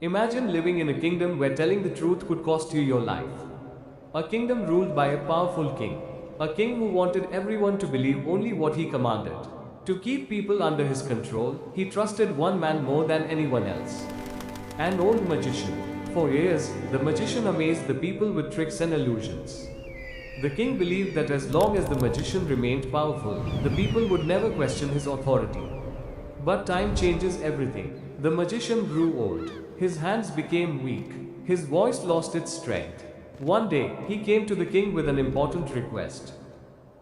Imagine living in a kingdom where telling the truth could cost you your life. A kingdom ruled by a powerful king. A king who wanted everyone to believe only what he commanded. To keep people under his control, he trusted one man more than anyone else. An old magician. For years, the magician amazed the people with tricks and illusions. The king believed that as long as the magician remained powerful, the people would never question his authority. But time changes everything. The magician grew old. His hands became weak. His voice lost its strength. One day, he came to the king with an important request.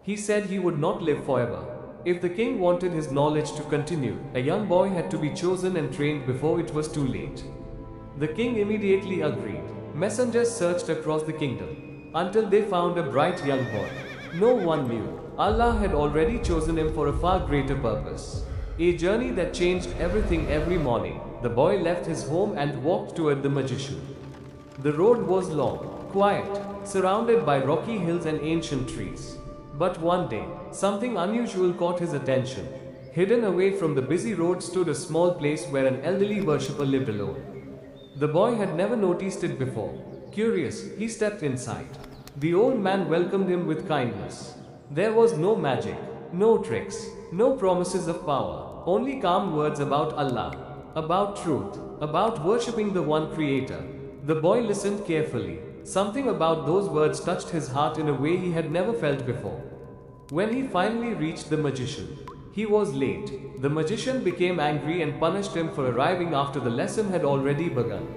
He said he would not live forever. If the king wanted his knowledge to continue, a young boy had to be chosen and trained before it was too late. The king immediately agreed. Messengers searched across the kingdom until they found a bright young boy. No one knew. Allah had already chosen him for a far greater purpose. A journey that changed everything. Every morning, the boy left his home and walked toward the magician. The road was long, quiet, surrounded by rocky hills and ancient trees. But one day, something unusual caught his attention. Hidden away from the busy road stood a small place where an elderly worshipper lived alone. The boy had never noticed it before. Curious, he stepped inside. The old man welcomed him with kindness. There was no magic, no tricks, no promises of power, only calm words about Allah, about truth, about worshipping the one Creator. The boy listened carefully. Something about those words touched his heart in a way he had never felt before. When he finally reached the magician, he was late. The magician became angry and punished him for arriving after the lesson had already begun.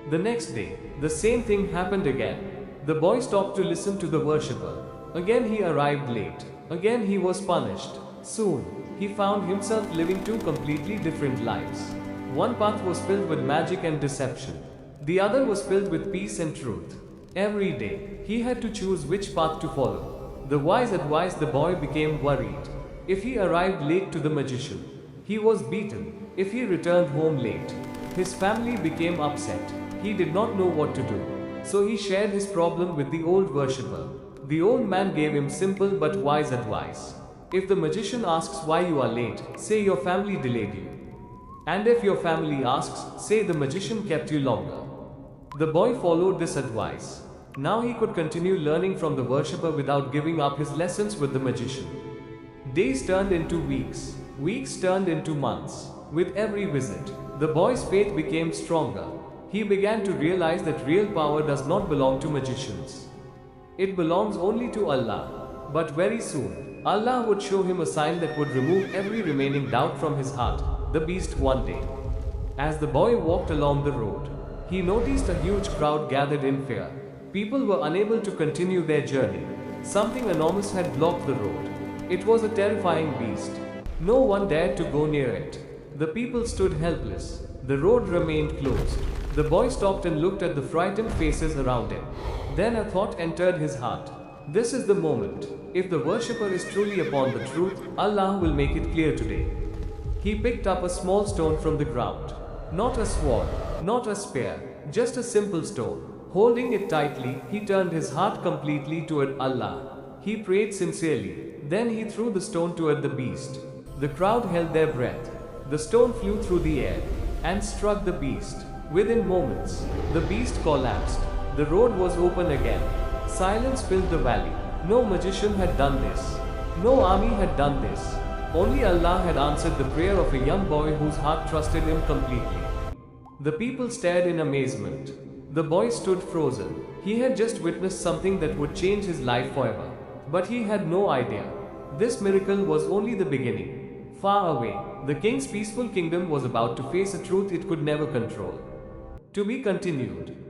The next day, the same thing happened again. The boy stopped to listen to the worshipper. Again he arrived late. Again he was punished. Soon, he found himself living two completely different lives. One path was filled with magic and deception. The other was filled with peace and truth. Every day, he had to choose which path to follow. The wise advised the boy became worried. If he arrived late to the magician, he was beaten. If he returned home late, his family became upset. He did not know what to do. So he shared his problem with the old worshipper. The old man gave him simple but wise advice. If the magician asks why you are late, say your family delayed you. And if your family asks, say the magician kept you longer. The boy followed this advice. Now he could continue learning from the worshipper without giving up his lessons with the magician. Days turned into weeks. Weeks turned into months. With every visit, the boy's faith became stronger. He began to realize that real power does not belong to magicians. It belongs only to Allah. But very soon, Allah would show him a sign that would remove every remaining doubt from his heart, the beast one day. As the boy walked along the road, he noticed a huge crowd gathered in fear. People were unable to continue their journey. Something enormous had blocked the road. It was a terrifying beast. No one dared to go near it. The people stood helpless. The road remained closed. The boy stopped and looked at the frightened faces around him. Then a thought entered his heart. This is the moment. If the worshipper is truly upon the truth, Allah will make it clear today. He picked up a small stone from the ground. Not a sword, not a spear, just a simple stone. Holding it tightly, he turned his heart completely toward Allah. He prayed sincerely. Then he threw the stone toward the beast. The crowd held their breath. The stone flew through the air and struck the beast. Within moments, the beast collapsed. The road was open again. Silence filled the valley. No magician had done this. No army had done this. Only Allah had answered the prayer of a young boy whose heart trusted him completely. The people stared in amazement. The boy stood frozen. He had just witnessed something that would change his life forever. But he had no idea. This miracle was only the beginning. Far away, the king's peaceful kingdom was about to face a truth it could never control. To be continued.